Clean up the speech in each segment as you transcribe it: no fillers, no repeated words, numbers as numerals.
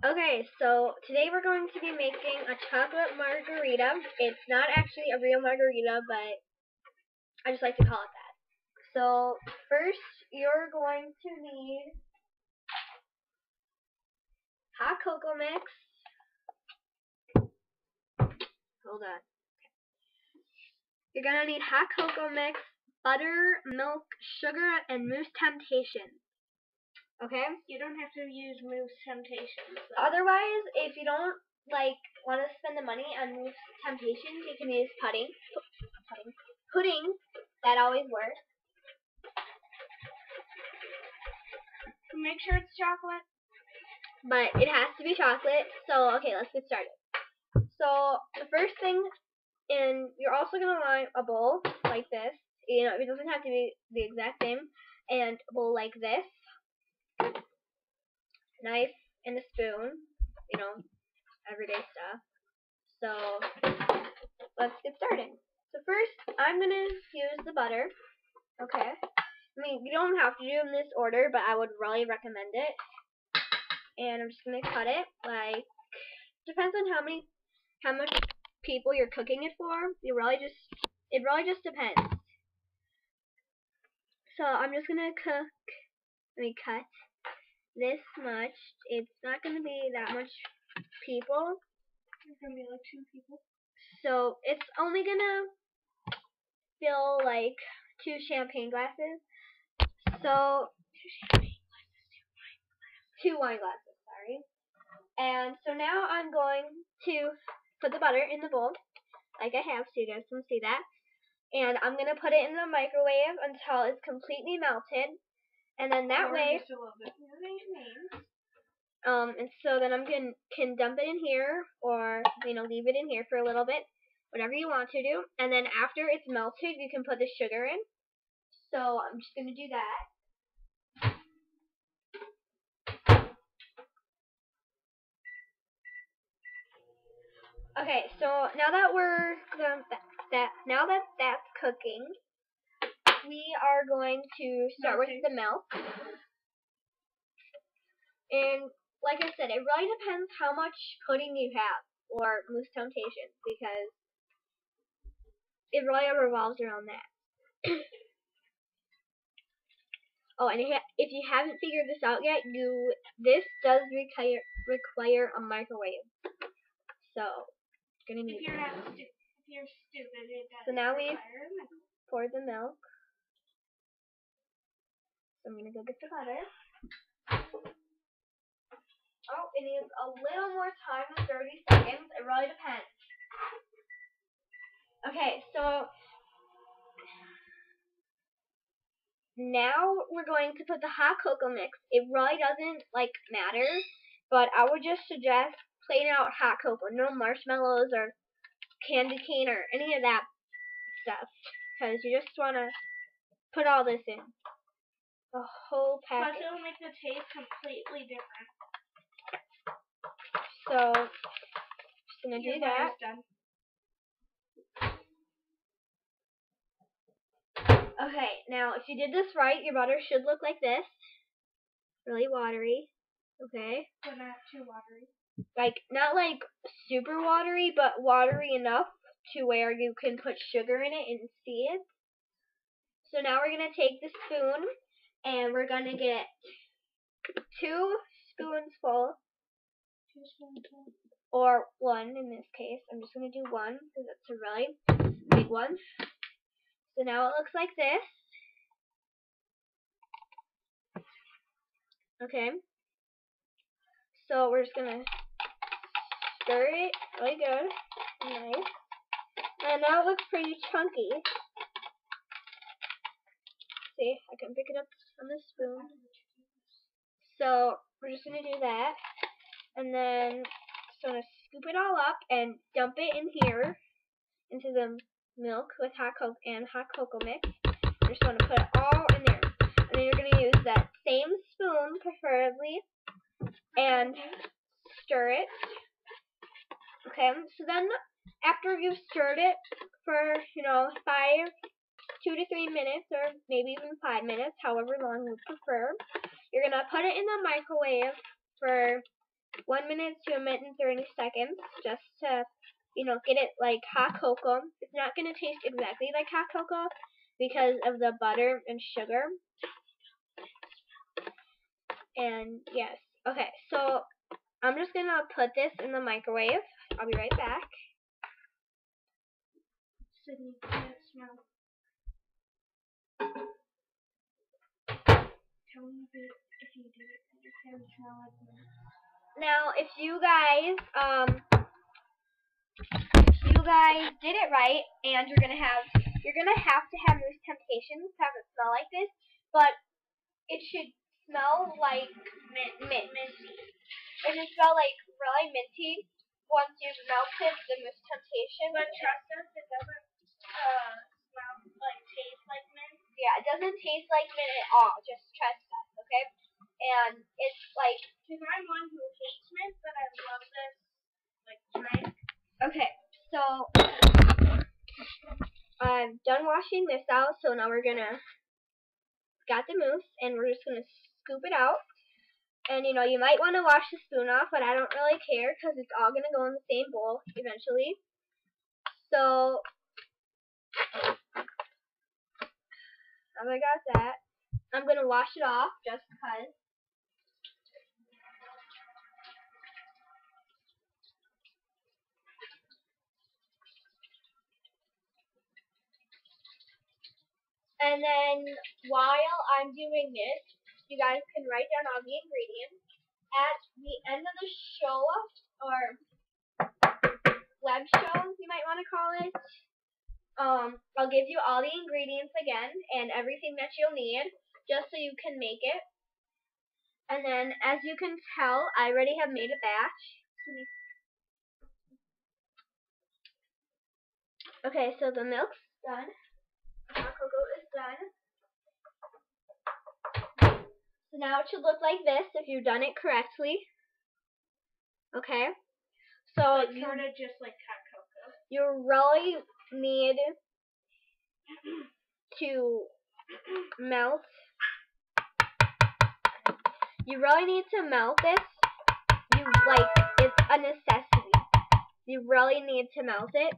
Okay, so today we're going to be making a chocolate margarita. It's not actually a real margarita, but I just like to call it that. So first, you're going to need hot cocoa mix. Hold on. You're going to need hot cocoa mix, butter, milk, sugar, and Mousse Temptation. Okay? You don't have to use Mousse Temptation. So. Otherwise, if you don't want to spend the money on Mousse Temptation, you can use pudding. Pudding. That always works. Make sure it's chocolate. But it has to be chocolate. So, okay, let's get started. So, the first thing, you're also going to want a bowl like this. You know, it doesn't have to be the exact same. And a bowl like this. Knife and a spoon. You know, everyday stuff. So, let's get started. So first, I'm going to use the butter. Okay. I mean, you don't have to do it in this order, but I would really recommend it. And I'm just going to cut it, like, depends on how much people you're cooking it for. It really just depends. So I'm just going to cut this much. It's not going to be that much people. It's going to be like 2 people. So it's only going to fill like 2 champagne glasses. So 2 wine glasses, sorry. And so now I'm going to put the butter in the bowl, like I have, so you guys can see that. And I'm going to put it in the microwave until it's completely melted. And then that way, just a little bit more than it needs. And so then can dump it in here, or leave it in here for a little bit, whatever you want to do. And then after it's melted, you can put the sugar in. So I'm just going to do that. Okay, so now that that's cooking, we are going to start with the milk. And like I said, it really depends how much pudding you have, or Mousse Temptation, because it really revolves around that. Oh, and if you haven't figured this out yet, this does require a microwave. So, gonna need. If you're stupid, it does. So now we've poured the milk. So I'm gonna go get the butter. Oh, it needs a little more time than 30 seconds. It really depends. Okay, so now we're going to put the hot cocoa mix. It really doesn't matter, but I would just suggest plain out hot cocoa, no marshmallows or candy cane or any of that stuff, because you just want to put all this in, the whole package. Plus, it'll make the taste completely different. So, just gonna do that. Done. Okay, now if you did this right, your butter should look like this. Really watery. Okay. But not too watery. Not super watery, but watery enough to where you can put sugar in it and see it. So now we're going to take the spoon, and we're going to get 2 spoonsful. 2 spoonfuls. Or 1 in this case. I'm just going to do 1 because it's a really big one. So now it looks like this. Okay. So we're just going to stir it really good. Nice. And now it looks pretty chunky. See, I can pick it up on the spoon. So we're just going to do that. And then just going to scoop it all up and dump it in here into the milk with hot cocoa mix. You're just going to put it all in there. And then you're going to use that same spoon, preferably, and stir it. Okay, so then after you've stirred it for, 2 to 3 minutes, or maybe even 5 minutes, however long you prefer, you're going to put it in the microwave for 1 minute to a minute and 30 seconds, just to, get it like hot cocoa. It's not going to taste exactly like hot cocoa because of the butter and sugar. And yes, okay, so I'm just going to put this in the microwave. I'll be right back. Sydney can't smell. Tell me if you did it, your hands smell like me. Now, if you guys did it right, and you're gonna have to have Moose Temptations to have it smell like this, but it should smell like mint. It should smell like really minty once you've melted the Moose Temptation. But trust us, it doesn't smell like taste like mint. Yeah, it doesn't taste like mint at all. Just trust us, okay? And it's like, because I'm one who hates mint, but I love this like drink. Okay, so I'm done washing this out. So now we're gonna got the mousse, and we're just gonna scoop it out. And you might want to wash the spoon off, but I don't really care because it's all gonna go in the same bowl eventually. So now I got that, I'm gonna wash it off just because. And then while I'm doing this, you guys can write down all the ingredients. At the end of the show, or web show, you might want to call it, I'll give you all the ingredients again and everything that you'll need, just so you can make it. And then, as you can tell, I already have made a batch. Okay, so the milk's done. Hot cocoa is done. So now it should look like this if you've done it correctly. Okay. So It's sort of just like hot cocoa. You really need to melt. You really need to melt this. It's a necessity. You really need to melt it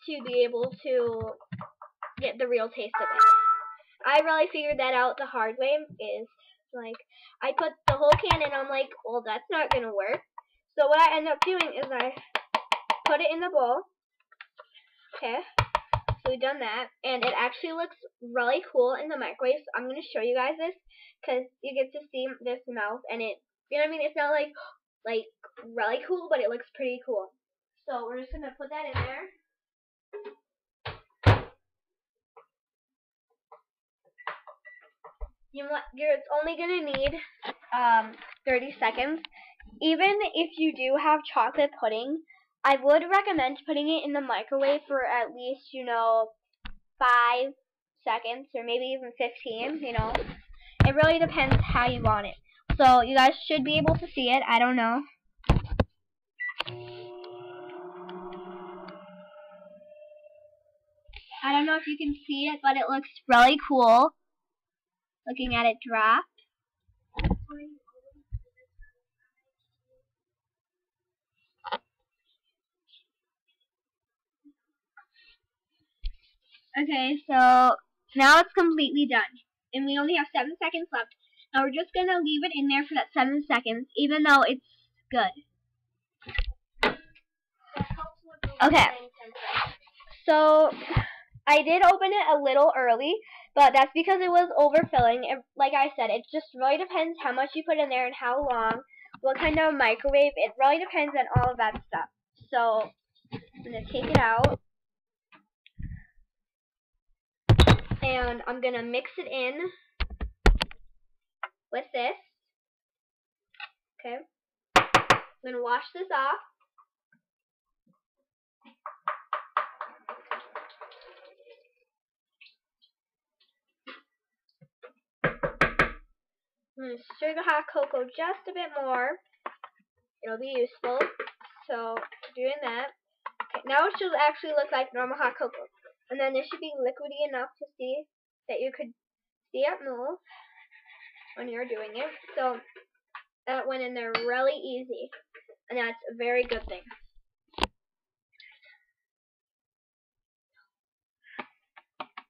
to be able to get the real taste of it. I really figured that out the hard way. Is like, I put the whole can in, I'm like, well, that's not gonna work. So what I end up doing is I put it in the bowl. Okay, so we've done that, and it actually looks really cool in the microwave. So I'm gonna show you guys this because you get to see this mouth, and it, it's not like really cool, but it looks pretty cool. So we're just gonna put that in there. It's only gonna need 30 seconds. Even if you do have chocolate pudding, I would recommend putting it in the microwave for at least 5 seconds, or maybe even 15. It really depends how you want it. So you guys should be able to see it. I don't know. I don't know if you can see it, but it looks really cool. Looking at it drop. Okay, so now it's completely done. And we only have 7 seconds left. Now we're just going to leave it in there for that 7 seconds, even though it's good. Okay, so I did open it a little early, but that's because it was overfilling. Like I said, it just really depends how much you put in there and how long, what kind of microwave. It really depends on all of that stuff. So I'm going to take it out, and I'm going to mix it in with this. Okay, I'm going to wash this off. I'm going to stir the hot cocoa just a bit more. It'll be useful. So, doing that. Okay, now it should actually look like normal hot cocoa. And then it should be liquidy enough to see that you could see it move when you're doing it. So, It went in there really easy, and that's a very good thing.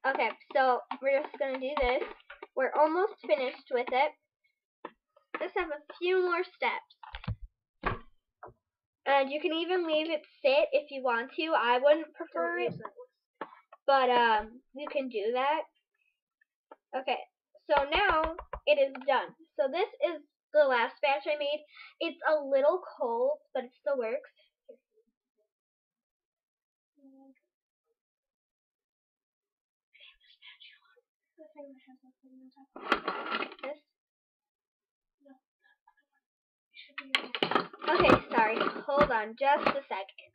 Okay, so we're just going to do this. We're almost finished with it. Just have a few more steps. And you can even leave it sit if you want to. I wouldn't prefer it, but you can do that. Okay, so now it is done. So this is the last batch I made. It's a little cold, but it still works. This? Okay, sorry. Hold on just a second.